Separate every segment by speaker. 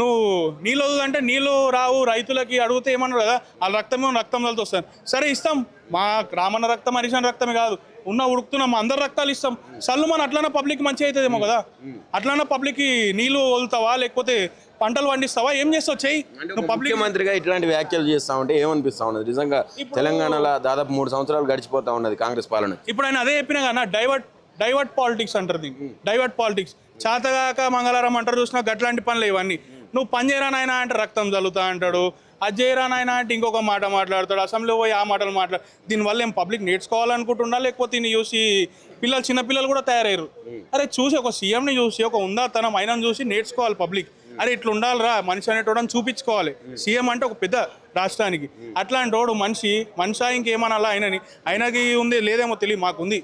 Speaker 1: నువ్వు నీళ్ళు వదులంటే నీళ్ళు రావు, రైతులకి అడిగితే ఏమన్నారు కదా వాళ్ళ రక్తమే రక్తం తలతో వస్తారు. సరే ఇస్తాం, మా రామన్న రక్తం హరీషన్ రక్తమే కాదు, ఉన్న ఉడుకుతున్నాం అందరు రక్తాలు ఇస్తాం. సల్లు మన అట్లనే పబ్లిక్ మంచి అవుతుందేమో కదా. అట్లనే పబ్లిక్కి నీళ్ళు వదులుతావా లేకపోతే పంటలు పండిస్తావా, ఏం చేస్తావు చెయ్యి.
Speaker 2: ముఖ్యమంత్రిగా ఇట్లాంటి వ్యాఖ్యలు చేస్తా ఉంటే ఏమనిపిస్తా ఉన్నది? నిజంగా తెలంగాణలో దాదాపు 3 సంవత్సరాలు గడిచిపోతా ఉన్నది కాంగ్రెస్ పాలన.
Speaker 1: ఇప్పుడు ఆయన అదే చెప్పినా కదా, డైవర్ట్ పాలిటిక్స్ అంటారు దీన్ని. డైవర్ట్ పాలిటిక్స్ చేతగాక మంగళవారం అంటారు చూసినా గట్లాంటి పనులు ఇవన్నీ. నువ్వు పని చేయరా నాయనా అంటే రక్తం చల్లుతా అంటాడు, అది చేయరా నాయనా అంటే ఇంకొక మాట మాట్లాడతాడు, అసెంబ్లీలో పోయి ఆ మాటలు మాట్లాడు. దీనివల్ల ఏం పబ్లిక్ నేర్చుకోవాలనుకుంటున్నా లేకపోతే దీన్ని చూసి చిన్నపిల్లలు కూడా తయారయ్యారు. అరే చూసి ఒక సీఎంని చూసి ఒక ఉందాతనం ఆయనను చూసి నేర్చుకోవాలి పబ్లిక్. అరే ఇట్లా ఉండాలిరా మనిషి అనేటోడని చూపించుకోవాలి. సీఎం అంటే ఒక పెద్ద రాష్ట్రానికి అట్లాంటి వాడు మనిషి ఇంకేమనాలా ఆయనని. ఆయనకి ఉంది లేదేమో తెలియదు, మాకుంది,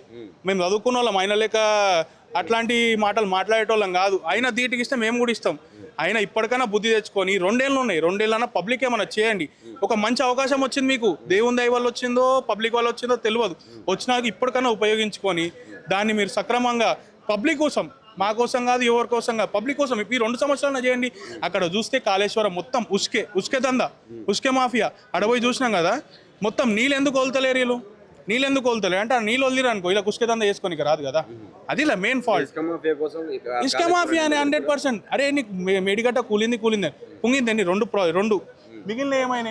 Speaker 1: మేము చదువుకున్న వాళ్ళం. ఆయన లేక అట్లాంటి మాటలు మాట్లాడేటోళ్ళం కాదు. ఆయన ధీటికి ఇస్తే మేము కూడా ఇస్తాం. ఆయన ఇప్పటికైనా బుద్ధి తెచ్చుకొని 2 ఏళ్ళు ఉన్నాయి, 2 ఏళ్ళన్నా పబ్లిక్ ఏమన్నా చేయండి. ఒక మంచి అవకాశం వచ్చింది మీకు, దేవుని దయ వల్ల వచ్చిందో పబ్లిక్ వల్ల వచ్చిందో తెలియదు. వచ్చినాక ఇప్పటికైనా ఉపయోగించుకొని దాన్ని మీరు సక్రమంగా పబ్లిక్ కోసం, మా కోసం కాదు ఎవరి కోసం కాదు, పబ్లిక్ కోసం ఈ 2 సంవత్సరాలు చేయండి. అక్కడ చూస్తే కాళేశ్వరం మొత్తం ఉస్కే దందా, ఉస్కే మాఫియా. అడపోయి చూసినాం కదా, మొత్తం నీళ్ళు ఎందుకు వదులుతలేరు వీళ్ళు, నీళ్ళు ఎందుకు వదులుతలేరు అంటే ఆ నీళ్ళు వదిలేరు అనుకో ఇలా ఉస్కే దందా చేసుకోనికి రాదు కదా. అది ఇలా మెయిన్ ఫాల్ట్. ఇసుక మాఫియా అని 100%. అరే నీకు మేడిగట్ట కూలింది కుంగిందండి 2 మిగిలిన ఏమైనా